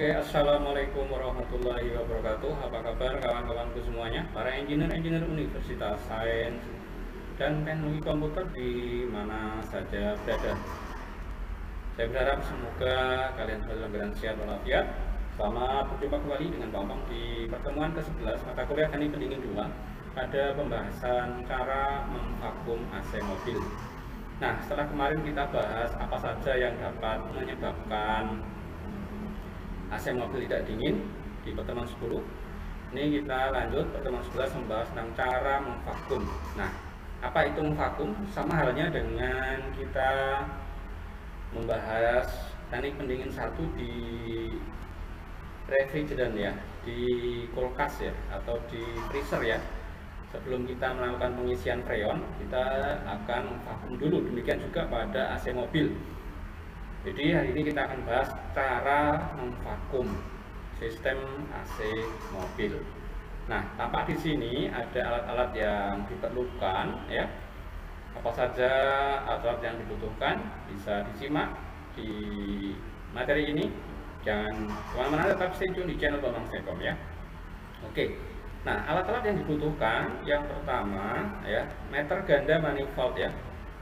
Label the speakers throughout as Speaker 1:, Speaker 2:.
Speaker 1: Oke, assalamualaikum warahmatullahi wabarakatuh. Apa kabar kawan-kawanku semuanya? Para engineer Universitas Sains dan Teknologi Komputer di mana saja berada. Saya berharap semoga kalian selalu dalam keadaan sehat walafiat. Selamat berjumpa kembali dengan Bang di pertemuan ke-11 mata kuliah Teknik Pendingin 2. Ada pembahasan cara memvakum AC mobil. Nah, setelah kemarin kita bahas apa saja yang dapat menyebabkan AC mobil tidak dingin di pertemuan 10. Ini kita lanjut pertemuan 11 membahas tentang cara memvakum. Nah, apa itu memvakum? Sama halnya dengan kita membahas teknik pendingin 1 di refrigeran ya, di kulkas ya, atau di freezer ya. Sebelum kita melakukan pengisian freon, kita akan memvakum dulu. Demikian juga pada AC mobil. Jadi hari ini kita akan bahas cara memvakum sistem AC mobil. Nah, tampak di sini ada alat-alat yang diperlukan ya. Apa saja alat yang dibutuhkan bisa disimak di materi ini. Jangan kemana-mana, tetap stay tune di channel Bambang Sekom ya. Oke. Nah, alat-alat yang dibutuhkan yang pertama ya, meter ganda manifold ya.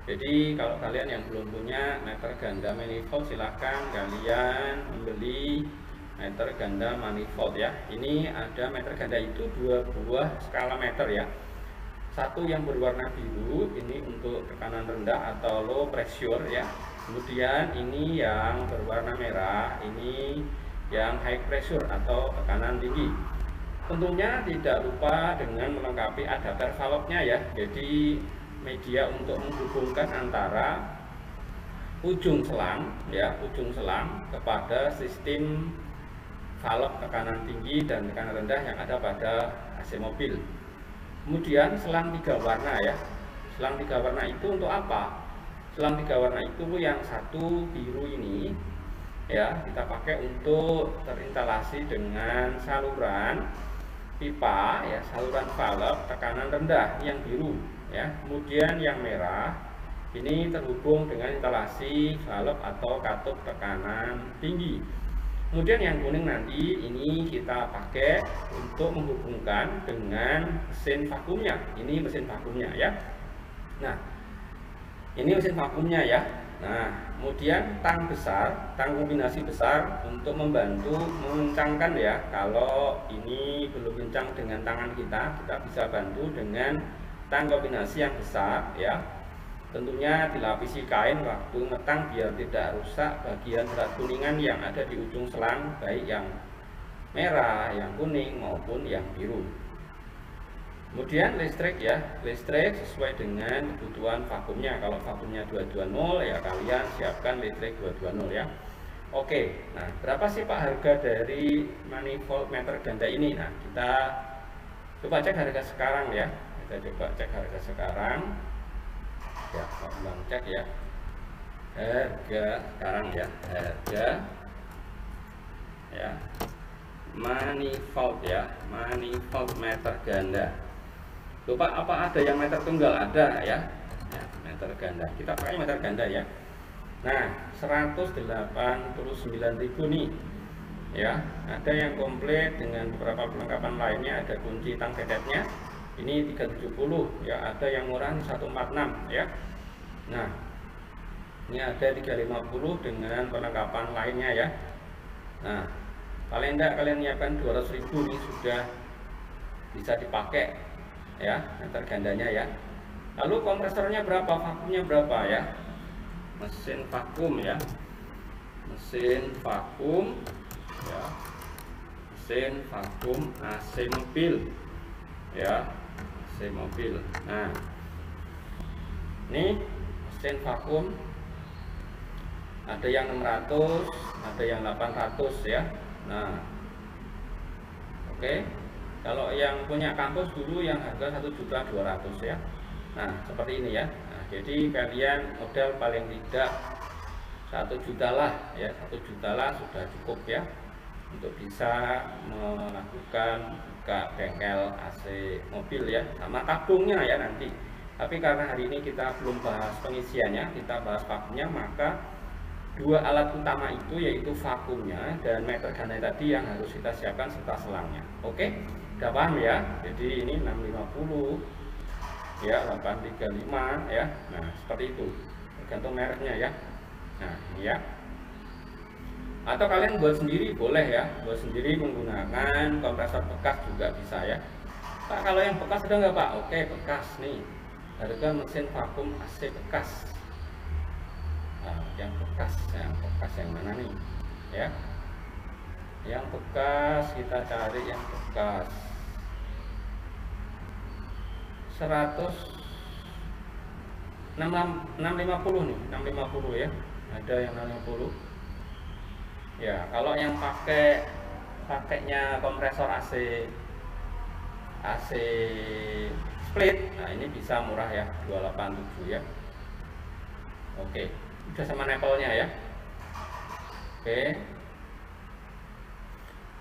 Speaker 1: Jadi kalau kalian yang belum punya meter ganda manifold, silahkan kalian membeli meter ganda manifold ya. Ini ada meter ganda itu dua buah skala meter ya. Satu yang berwarna biru, ini untuk tekanan rendah atau low pressure ya. Kemudian ini yang berwarna merah, ini yang high pressure atau tekanan tinggi. Tentunya tidak lupa dengan melengkapi adapter valve-nya ya. Jadi media untuk menghubungkan antara ujung selang ya, ujung selang kepada sistem valve tekanan tinggi dan tekanan rendah yang ada pada AC mobil. Kemudian selang 3 warna ya. Selang 3 warna itu untuk apa? Selang 3 warna itu yang satu biru ini ya, kita pakai untuk terinstalasi dengan saluran pipa ya, saluran valve tekanan rendah yang biru ya. Kemudian yang merah ini terhubung dengan instalasi valve atau katup tekanan tinggi. Kemudian yang kuning nanti ini kita pakai untuk menghubungkan dengan mesin vakumnya. Ini mesin vakumnya ya. Nah, ini mesin vakumnya ya. Nah, kemudian tang besar, tang kombinasi besar untuk membantu mengencangkan ya. Kalau ini belum kencang dengan tangan kita bisa bantu dengan tang kombinasi yang besar ya. Tentunya dilapisi kain waktu ngetang biar tidak rusak bagian berat kuningan yang ada di ujung selang, baik yang merah, yang kuning maupun yang biru. Kemudian listrik ya, listrik sesuai dengan kebutuhan vakumnya. Kalau vakumnya 220 ya kalian siapkan listrik 220 ya. Oke, nah berapa sih Pak harga dari manifold meter ganda ini? Nah, kita coba cek harga sekarang ya. Kita coba cek harga sekarang. Ya, Bang cek ya. Harga sekarang ya, harga ya. Manifold ya, manifold meter ganda. Lupa apa ada yang meter tunggal? Ada ya. Ya, meter ganda. Kita pakai meter ganda ya. Nah, 189.000 nih. Ya, ada yang komplit dengan beberapa perlengkapan lainnya, ada kunci tang tetetnya. Ini 370 ya, ada yang murah 146 ya. Nah, ini ada 350 dengan perlengkapan lainnya ya. Nah, paling enggak kalian nyiapkan 200.000 nih sudah bisa dipakai ya meter gandanya ya. Lalu kompresornya berapa, vakumnya berapa ya? Mesin vakum ya, mesin vakum ya, mesin vakum AC mobil ya, AC mobil. Nah, ini mesin vakum ada yang 600, ada yang 800 ya. Nah, oke. Kalau yang punya kampus dulu yang harga 1.200.000 ya. Nah, seperti ini ya. Nah, jadi kalian modal paling tidak 1 juta lah ya, 1 juta lah sudah cukup ya untuk bisa melakukan buka bengkel AC mobil ya, sama tabungnya ya nanti. Tapi karena hari ini kita belum bahas pengisiannya, kita bahas vakumnya, maka dua alat utama itu, yaitu vakumnya dan meter ganda tadi yang harus kita siapkan serta selangnya. Oke, udah paham ya? Jadi ini 650 ya, 835 ya. Nah, seperti itu, tergantung mereknya ya. Nah, ini ya. Atau kalian buat sendiri boleh ya, buat sendiri menggunakan kompresor bekas juga bisa ya. Pak, kalau yang bekas ada nggak Pak? Oke, bekas nih, harga mesin vakum AC bekas. Nah, yang bekas yang mana nih ya? Yang bekas kita cari yang bekas 650 nih, 650 ya, ada yang 650 ya. Kalau yang pakainya kompresor AC split, nah ini bisa murah ya, 287 ya. Oke, udah sama nepelnya ya. Oke,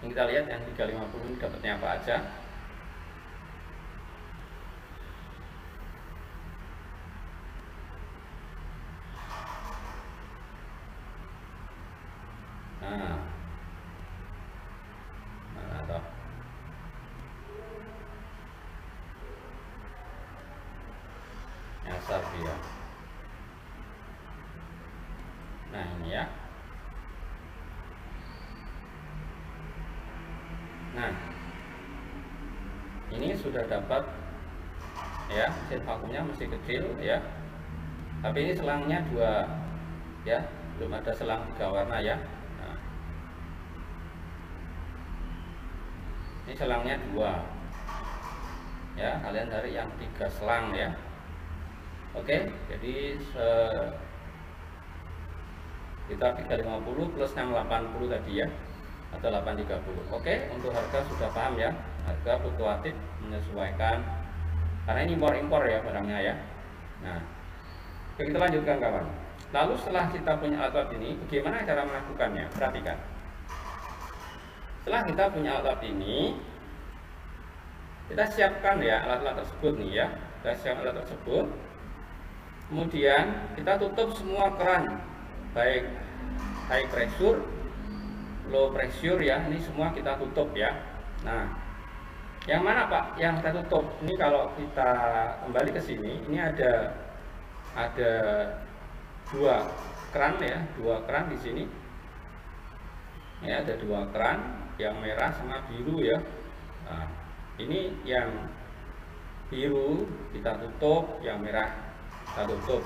Speaker 1: ini kita lihat yang 350 ini dapatnya apa aja. Nah, mana toh? Nyasar dia. Nah, ini ya. Nah, ini sudah dapat ya, mesin vakumnya masih kecil ya, tapi ini selangnya 2 ya, belum ada selang 3 warna ya. Nah, ini selangnya 2 ya, kalian cari yang 3 selang ya. Oke, jadi kita 350 plus 680 tadi ya, atau 830. Oke, untuk harga sudah paham ya, harga fluktuatif menyesuaikan karena ini impor ya barangnya ya. Nah, oke, kita lanjutkan kawan. Lalu setelah kita punya alat ini, bagaimana cara melakukannya? Perhatikan. Setelah kita punya alat ini, kita siapkan ya alat-alat tersebut nih ya. Kita siapkan alat tersebut. Kemudian kita tutup semua keran, baik high pressure, low pressure ya, ini semua kita tutup ya. Nah, yang mana Pak yang kita tutup? Ini kalau kita kembali ke sini, ini ada 2 keran ya, 2 keran di sini. Ya, ada 2 keran, yang merah sama biru ya. Nah, ini yang biru kita tutup, yang merah kita tutup.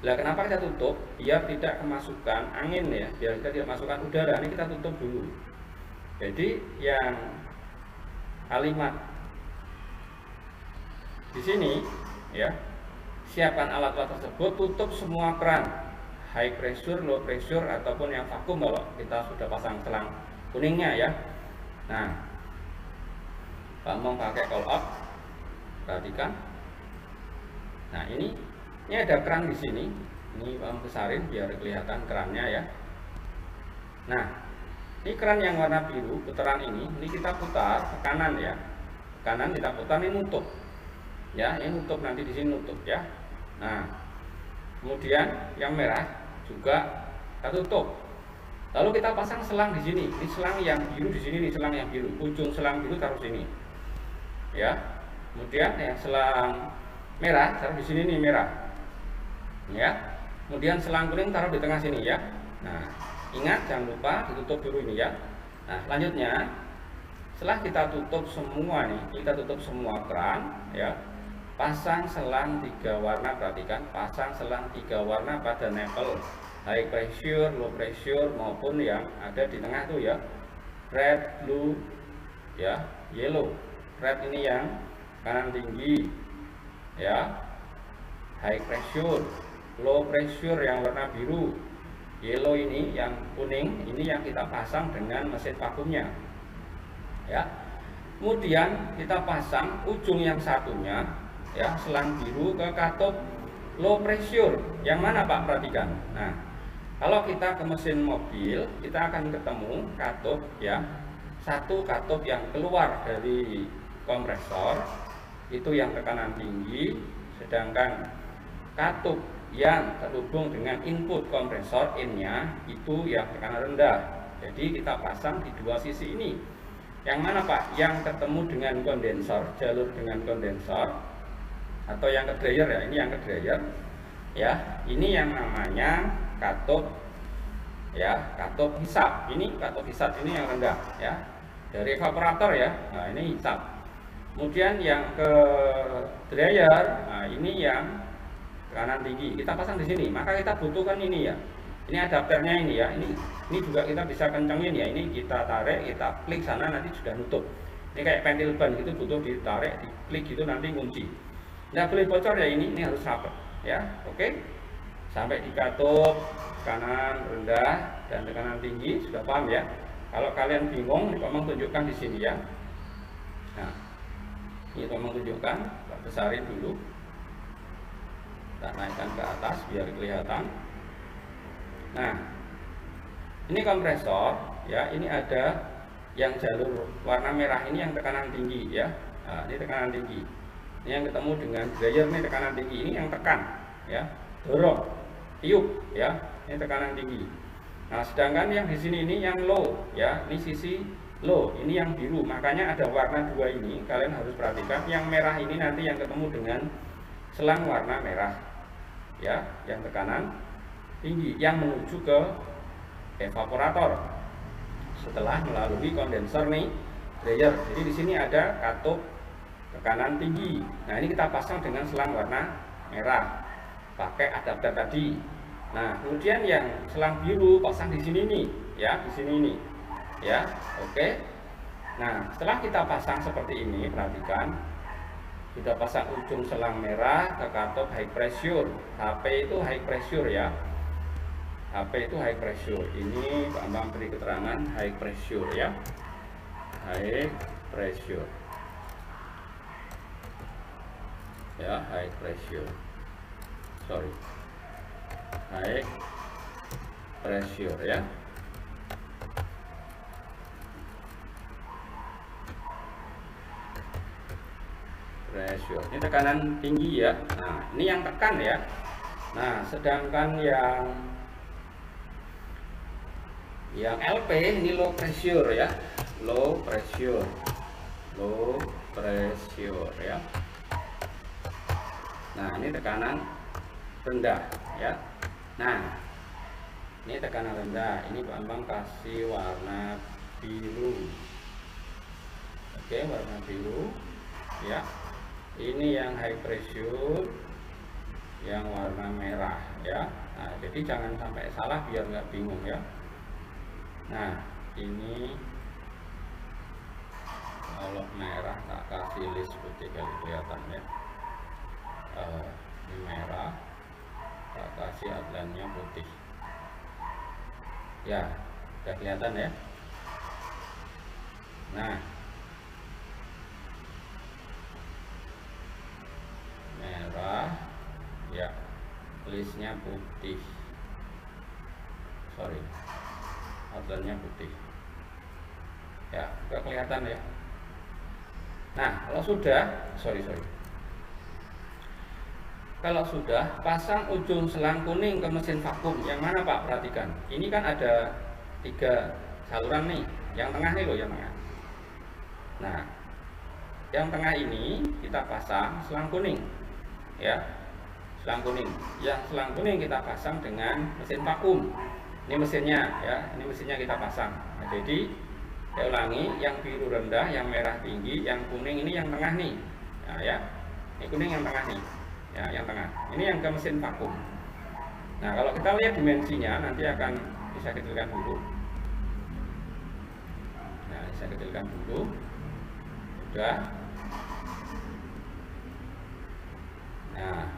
Speaker 1: Nah, kenapa kita tutup? Biar tidak kemasukan angin ya, biar kita tidak masukkan udara. Ini kita tutup dulu. Jadi yang kalimat di sini ya, siapkan alat-alat tersebut, tutup semua keran, high pressure, low pressure ataupun yang vakum kalau kita sudah pasang selang kuningnya ya. Nah, mau pakai call up, perhatikan. Nah, ini ada keran di sini. Ini besarin biar kelihatan kerannya ya. Nah, ini keran yang warna biru, putaran ini kita putar ke kanan ya. Ke kanan kita putar, ini nutup. Ya, ini nutup, nanti di sini nutup ya. Nah, kemudian yang merah juga kita tutup. Lalu kita pasang selang di sini. Ini selang yang biru di sini, nih selang yang biru. Ujung selang biru taruh sini. Ya. Kemudian yang selang merah taruh di sini nih, merah. Ya. Kemudian selang kuning taruh di tengah sini ya. Nah, ingat jangan lupa ditutup dulu ini ya. Nah, selanjutnya setelah kita tutup semua nih, kita tutup semua keran ya. Pasang selang 3 warna, perhatikan, pasang selang 3 warna pada nempel high pressure, low pressure maupun yang ada di tengah tuh ya. Red, blue ya, yellow. Red ini yang kanan tinggi ya, high pressure, low pressure yang warna biru, yellow ini yang kuning, ini yang kita pasang dengan mesin vakumnya ya. Kemudian kita pasang ujung yang satunya ya, selang biru ke katup low pressure. Yang mana Pak? Perhatikan. Nah, kalau kita ke mesin mobil, kita akan ketemu katup ya, satu katup yang keluar dari kompresor itu yang tekanan tinggi, sedangkan katup yang terhubung dengan input kompresor in-nya itu yang tekanan rendah. Jadi kita pasang di dua sisi ini. Yang mana Pak? Yang ketemu dengan kondensor, jalur dengan kondensor, atau yang ke dryer ya, ini yang ke dryer ya. Ini yang namanya katup ya, katup hisap. Ini katup hisap ini yang rendah ya, dari evaporator ya. Nah, ini hisap. Kemudian yang ke dryer, nah ini yang tekanan tinggi. Kita pasang di sini. Maka kita butuhkan ini ya. Ini adapternya ini ya. Ini juga kita bisa kencengin ya. Ini kita tarik, kita klik sana, nanti sudah nutup. Ini kayak pentil ban gitu, butuh ditarik, diklik gitu, nanti kunci. Nggak boleh bocor ya, ini harus rapat ya. Oke, sampai di katup tekanan rendah dan tekanan tinggi, sudah paham ya. Kalau kalian bingung, Tomang tunjukkan di sini ya. Nah, ini Tomang tunjukkan, kita besarin dulu, kita naikkan ke atas biar kelihatan. Nah, ini kompresor ya, ini ada yang jalur warna merah ini yang tekanan tinggi ya. Nah, ini tekanan tinggi. Ini yang ketemu dengan dryer, ini tekanan tinggi, ini yang tekan ya, dorong, tiup ya, ini tekanan tinggi. Nah, sedangkan yang di sini ini yang low ya, ini sisi low, ini yang biru. Makanya ada warna dua ini, kalian harus perhatikan. Yang merah ini nanti yang ketemu dengan selang warna merah ya, yang tekanan tinggi, yang menuju ke evaporator setelah melalui kondensor nih, dryer. Jadi di sini ada katup tekanan tinggi. Nah, ini kita pasang dengan selang warna merah pakai adapter tadi. Nah, kemudian yang selang biru pasang di sini nih ya, di sini ini ya. Oke. Nah, setelah kita pasang seperti ini, perhatikan, kita pasang ujung selang merah ke katup high pressure. HP itu high pressure ya, HP itu high pressure. Ini Pak Bambang beri keterangan high pressure ya, high pressure ya, high pressure, sorry, high pressure ya. Pressure ini tekanan tinggi ya. Nah, ini yang tekan ya. Nah, sedangkan yang LP ini low pressure ya, low pressure ya. Nah, ini tekanan rendah ya. Nah, ini tekanan rendah. Ini Pak Bambang kasih warna biru. Oke, warna biru ya. Ini yang high pressure, yang warna merah ya. Nah, jadi jangan sampai salah biar nggak bingung ya. Nah, ini kalau merah tak kasih list putih kali kelihatan ya. Ini merah, tak kasih outline-nya putih ya, udah kelihatan ya. Nah, merah ya, listnya putih, sorry, outline-nya putih ya, udah kelihatan ya. Nah, kalau sudah, kalau sudah pasang ujung selang kuning ke mesin vakum, yang mana Pak? Perhatikan, ini kan ada 3 saluran nih, yang tengah nih loh, yang tengah. Nah, yang tengah ini kita pasang selang kuning ya, selang kuning. Yang selang kuning kita pasang dengan mesin vakum. Ini mesinnya ya, ini mesinnya kita pasang. Nah, jadi saya ulangi, yang biru rendah, yang merah tinggi, yang kuning ini yang tengah nih. Nah, ya, ini kuning yang tengah nih. Ya, yang tengah. Ini yang ke mesin vakum. Nah, kalau kita lihat dimensinya nanti akan bisa kecilkan dulu. Nah, bisa kecilkan dulu. Sudah. Nah,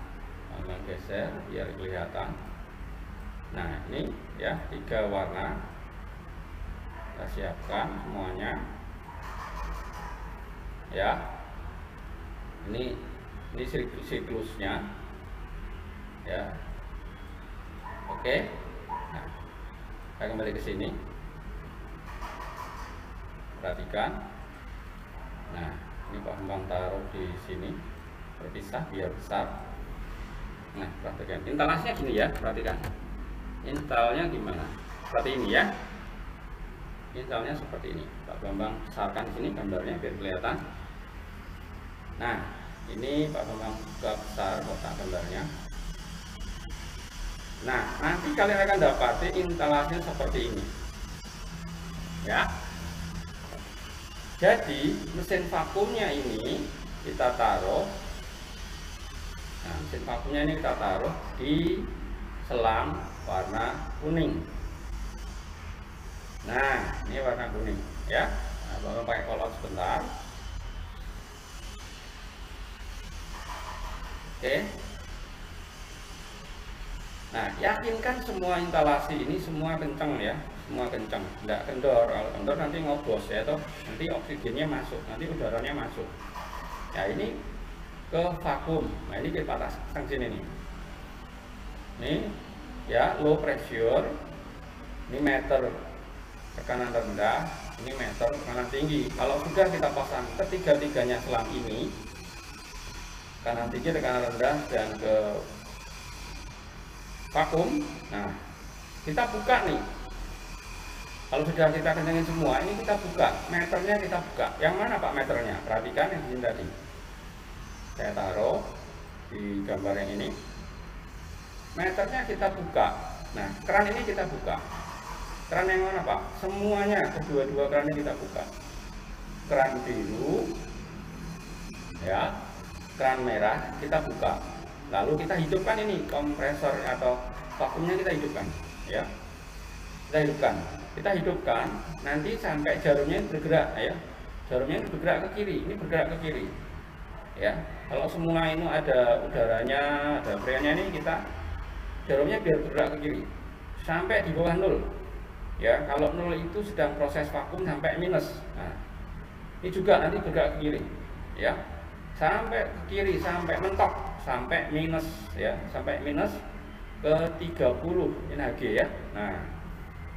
Speaker 1: Bambang geser biar kelihatan. Nah, ini ya 3 warna. Kita siapkan semuanya. Ya. Ini siklusnya ya. Oke. Nah, kita kembali ke sini, perhatikan. Nah, ini Pak Bambang taruh di sini terpisah biar besar. Nah, perhatikan instalasinya gini ya, perhatikan instalnya gimana, seperti ini ya. Instalnya seperti ini. Pak Bambang besarkan di sini gambarnya biar kelihatan. Nah, ini Pak Bambang buka besar kotak gambarnya. Nah, nanti kalian akan dapati instalasinya seperti ini ya. Jadi mesin vakumnya ini kita taruh, nah, mesin vakumnya ini kita taruh di selang warna kuning. Nah, ini warna kuning ya. Nah, Bapak pakai kolot sebentar. Oke. Nah, yakinkan semua instalasi ini semua kencang ya, semua kencang, tidak kendor. Kalau kendor nanti ngobos ya, toh nanti oksigennya masuk, nanti udaranya masuk. Ya, ini ke vakum. Nah, ini kita pasang sini nih. Ini ya low pressure. Ini meter tekanan rendah, ini meter tekanan tinggi. Kalau sudah kita pasang ketiga-tiganya selang ini, tekanan tinggi, tekanan rendah, dan ke vakum, nah kita buka nih. Kalau sudah kita kencangin semua, ini kita buka, meternya kita buka. Yang mana Pak meternya? Perhatikan yang ini tadi. Saya taruh di gambar yang ini. Meternya kita buka. Nah, keran ini kita buka. Keran yang mana Pak? Semuanya, kedua-dua keran ini kita buka. Keran biru, ya, keran merah kita buka. Lalu kita hidupkan ini kompresor atau vakumnya, kita hidupkan ya. Kita hidupkan nanti sampai jarumnya bergerak ya. Jarumnya bergerak ke kiri, ini bergerak ke kiri. Ya. Kalau semula ini ada udaranya, ada freonnya, ini kita jarumnya biar bergerak ke kiri sampai di bawah 0. Ya, kalau 0 itu sedang proses vakum sampai minus. Nah, ini juga nanti bergerak ke kiri. Ya. Sampai ke kiri sampai mentok, sampai minus ya, sampai minus ke 30 NHG ya. Nah,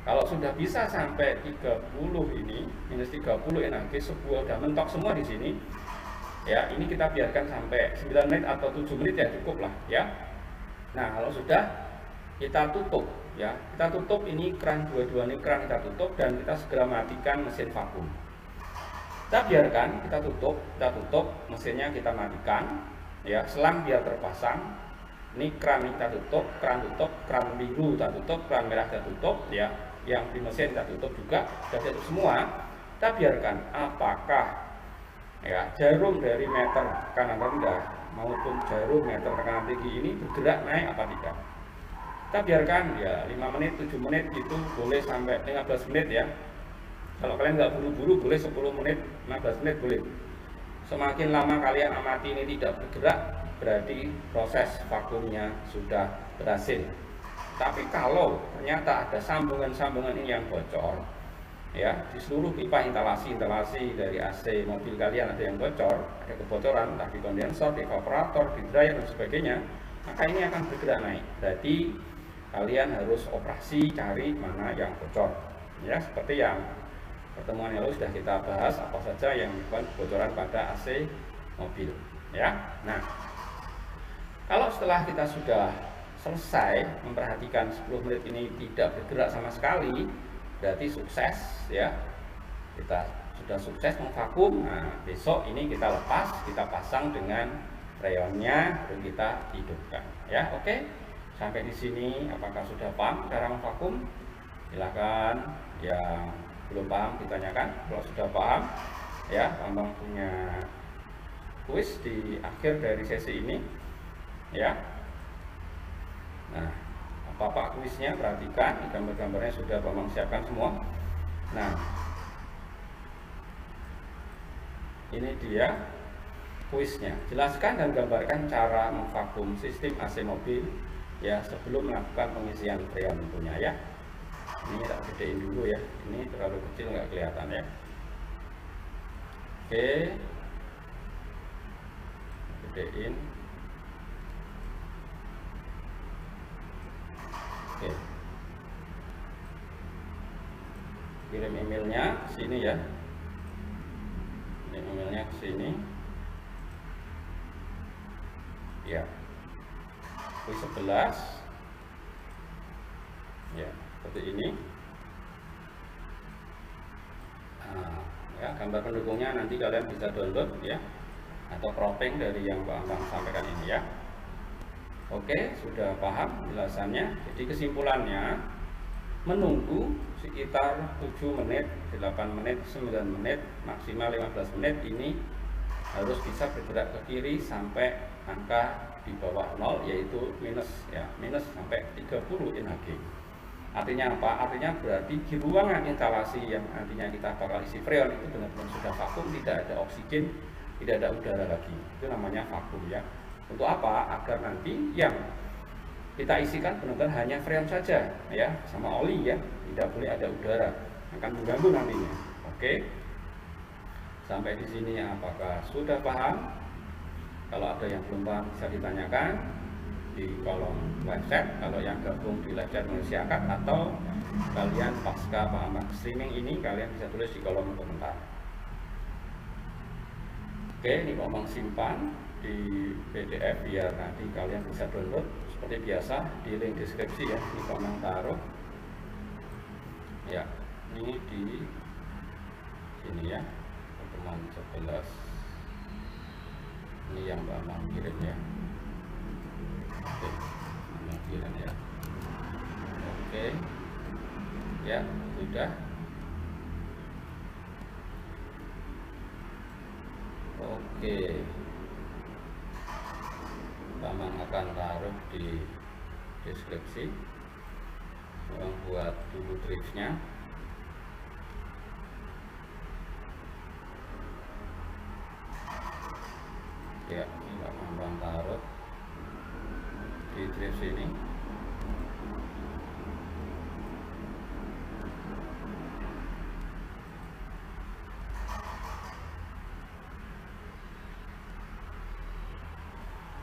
Speaker 1: kalau sudah bisa sampai 30 ini, minus 30 NHG, sebuah udah mentok semua di sini ya. Ini kita biarkan sampai 9 menit atau 7 menit ya, cukup lah ya. Nah, kalau sudah kita tutup ya, kita tutup ini keran, dua-dua ini keran kita tutup, dan kita segera matikan mesin vakum. Kita biarkan, kita tutup, mesinnya kita matikan ya, selang biar terpasang. Ini keran kita tutup, keran biru kita tutup, keran merah kita tutup ya, yang di mesin kita tutup juga, sudah tutup semua. Kita biarkan apakah ya jarum dari meter tekanan rendah maupun jarum meter tekanan tinggi ini bergerak naik apa tidak. Kita biarkan ya 5 menit, 7 menit, itu boleh sampai 15 menit ya. Kalau kalian nggak buru-buru boleh 10 menit, 15 menit boleh. Semakin lama kalian amati ini tidak bergerak, berarti proses vakumnya sudah berhasil. Tapi kalau ternyata ada sambungan-sambungan ini yang bocor, ya di seluruh pipa instalasi dari AC mobil kalian ada yang bocor, ada kebocoran, entah di kondensor, di evaporator, di dryer dan sebagainya, maka ini akan bergerak naik. Berarti kalian harus operasi cari mana yang bocor. Ya, seperti yang pertemuan yang lalu sudah kita bahas apa saja yang menyebabkan kebocoran pada AC mobil ya. Nah, kalau setelah kita sudah selesai memperhatikan 10 menit ini tidak bergerak sama sekali, berarti sukses ya, kita sudah sukses memvakum. Nah, besok ini kita lepas, kita pasang dengan freonnya, baru kita hidupkan ya. Oke, sampai di sini apakah sudah paham cara memvakum? Silakan yang belum paham ditanyakan. Kalau sudah paham ya, Bambang punya kuis di akhir dari sesi ini ya. Nah, apa kuisnya perhatikan, gambar-gambarnya sudah Bambang siapkan semua. Nah, ini dia kuisnya. Jelaskan dan gambarkan cara memvakum sistem AC mobil ya sebelum melakukan pengisian freon tentunya ya. Ini tak gedein dulu ya, ini terlalu kecil nggak kelihatan ya. Oke, gedein. Oke, kirim emailnya ke sini ya, kirim emailnya ke sini ya. V11 ya, seperti ini. Nah, ya, gambar pendukungnya nanti kalian bisa download ya, atau cropping dari yang Pak Ambang sampaikan ini ya. Oke, sudah paham penjelasannya. Jadi kesimpulannya, menunggu sekitar 7 menit, 8 menit, 9 menit, maksimal 15 menit ini harus bisa bergerak ke kiri sampai angka di bawah 0, yaitu minus ya, minus sampai 30 NHG. Artinya apa? Artinya berarti di ruangan instalasi yang nantinya kita bakal isi freon itu benar-benar sudah vakum, tidak ada oksigen, tidak ada udara lagi. Itu namanya vakum ya. Untuk apa? Agar nanti yang kita isikan benar-benar hanya freon saja ya, sama oli ya, tidak boleh ada udara, akan mengganggu nantinya. Oke, sampai di sini apakah sudah paham? Kalau ada yang belum paham bisa ditanyakan di kolom live chat. Kalau yang gabung di live chat Manusia Akad, atau kalian pasca Pak Ambang streaming ini, kalian bisa tulis di kolom komentar. Oke, ini Pak Ambang simpan di PDF biar nanti kalian bisa download seperti biasa di link deskripsi ya. Ini Pak Ambang taruh ya, ini di sini ya, pertemuan 11 ini yang Pak Ambang kirim ya. Oke, Ambang kirim ya. Oke ya, sudah. Oke, Ambang akan taruh di deskripsi, Ambang buat dulu tripsnya. Ya, ini Ambang taruh di trips ini.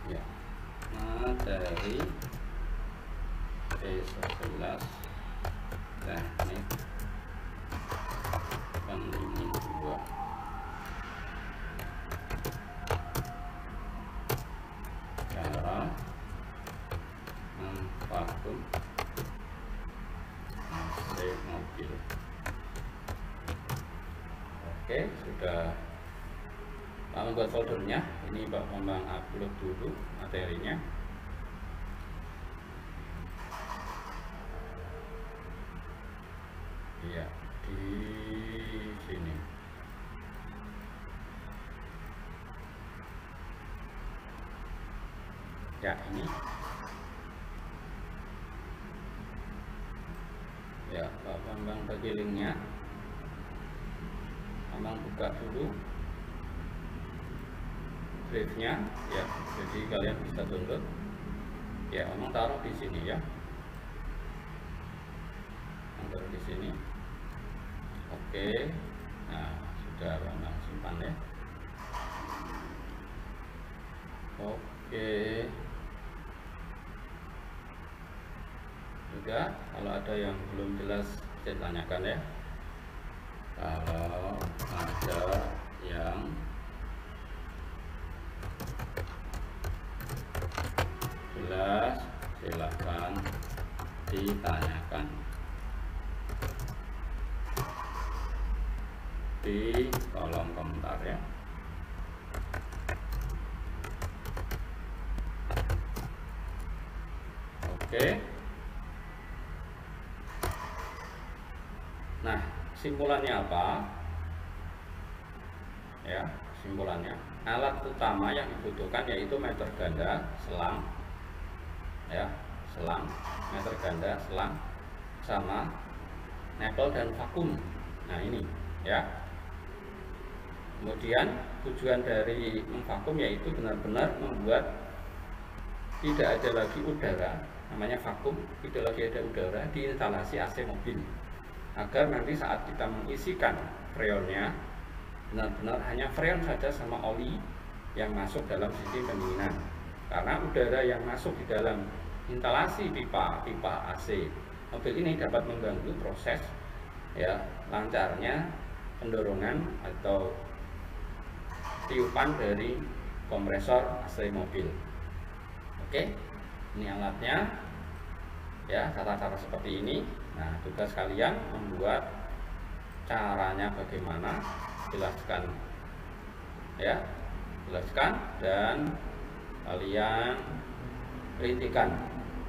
Speaker 1: Ya, materi V11 teknik pendingin 2. Cara memvakum AC mobil. Oke, sudah lalu buat foldernya. Ini Pak Ambang upload dulu materinya. Iya, di sini. Ya, ini. Ya, Pak Ambang bagi linknya. Ambang buka dulu drive-nya ya, jadi kalian bisa download ya. Ambang taruh di sini ya, taruh di sini. Oke, nah sudah Ambang simpan ya. Oke, juga kalau ada yang belum jelas bisa tanyakan ya. Kalau ada yang jelas silahkan ditanyakan di kolom komentar ya. Oke, nah simpulannya apa ya? Simpulannya, alat utama yang dibutuhkan yaitu meter ganda, selang ya, selang, meter ganda, selang, sama nekel dan vakum. Nah ini ya. Kemudian tujuan dari memvakum yaitu benar-benar membuat tidak ada lagi udara, namanya vakum, tidak lagi ada udara di instalasi AC mobil, agar nanti saat kita mengisikan freonnya benar-benar hanya freon saja sama oli yang masuk dalam sistem pendinginan. Karena udara yang masuk di dalam instalasi pipa AC mobil ini dapat mengganggu proses ya lancarnya pendorongan atau tiupan dari kompresor AC mobil. Oke, Ini alatnya ya, cara-cara seperti ini. Nah, tugas kalian membuat caranya bagaimana, jelaskan ya, jelaskan dan kalian kritikan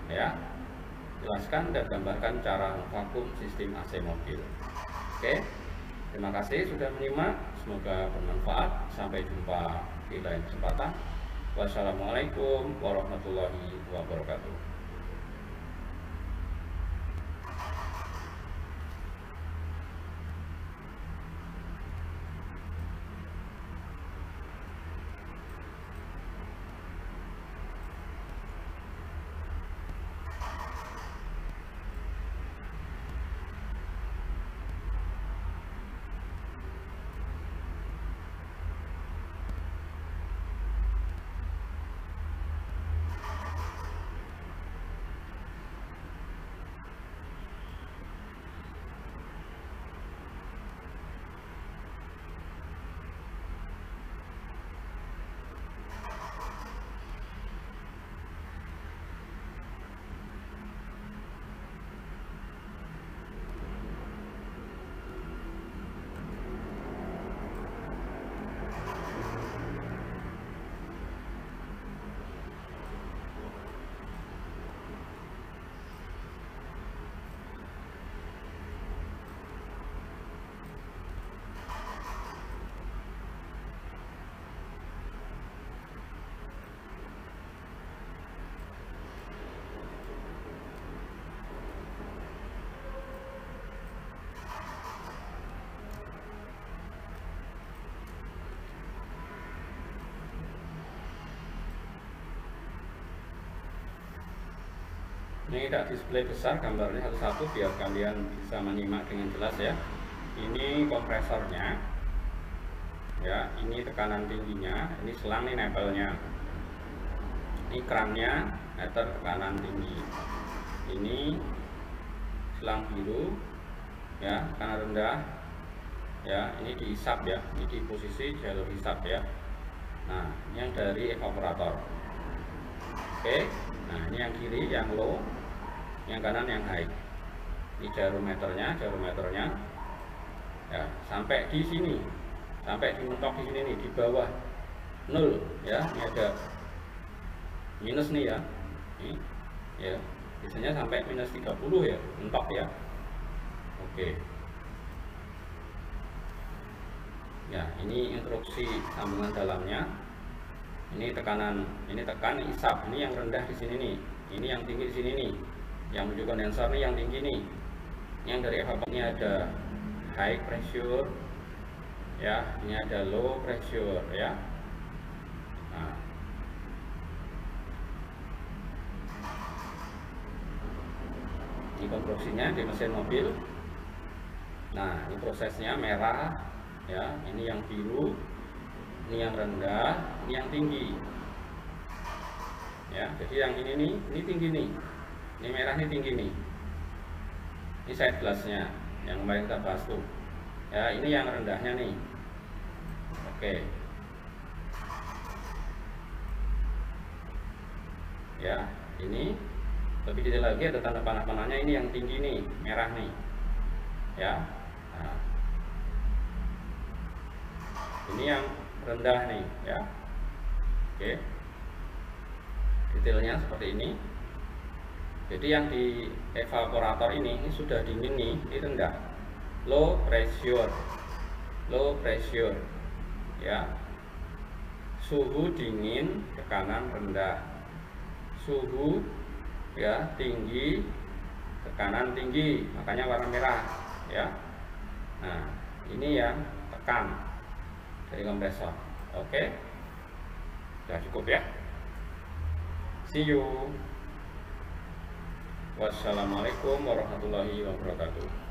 Speaker 1: ya, jelaskan dan gambarkan cara vakum sistem AC mobil. Oke, terima kasih sudah menyimak, semoga bermanfaat. Sampai jumpa di lain kesempatan. Wassalamualaikum warahmatullahi wabarakatuh. Ini tidak display besar gambarnya satu-satu biar kalian bisa menyimak dengan jelas ya. Ini kompresornya ya, ini tekanan tingginya, ini selang, ini nempelnya, ini kerannya, meter tekanan tinggi, ini selang biru ya, tekanan rendah ya, ini dihisap ya, ini di posisi jalur hisap ya. Nah, ini yang dari evaporator. Oke, nah ini yang kiri yang low, yang kanan yang high. Ini jarometernya ya, sampai di sini, sampai di mentok di sini nih, di bawah 0 ya. Ini ada minus nih ya, ini ya, biasanya sampai minus 30 ya, mentok ya. Oke ya, ini instruksi sambungan dalamnya. Ini tekanan, ini tekan isap, ini yang rendah di sini nih, ini yang tinggi di sini nih, yang menuju kondensor nih yang tinggi nih. Yang dari evaporator ini ada high pressure ya, ini ada low pressure ya. Nah, ini konstruksinya di mesin mobil. Nah, ini prosesnya merah ya, ini yang biru, ini yang rendah, ini yang tinggi ya. Jadi yang ini nih, ini tinggi nih, ini merah, ini tinggi nih. Ini side glassnya yang kemarin kita bahas tuh ya, ini yang rendahnya nih. Oke ya, ini lebih detail lagi, ada tanda panah-panahnya. Ini yang tinggi nih, merah nih ya. Nah, ini yang rendah nih ya. Oke, detailnya seperti ini. Jadi yang di evaporator ini sudah dingin nih, ini rendah, low pressure ya. Suhu dingin, tekanan rendah. Suhu ya tinggi, tekanan tinggi, makanya warna merah ya. Nah, ini yang tekan dari kompresor. Oke, sudah cukup ya. See you. Wassalamualaikum warahmatullahi wabarakatuh.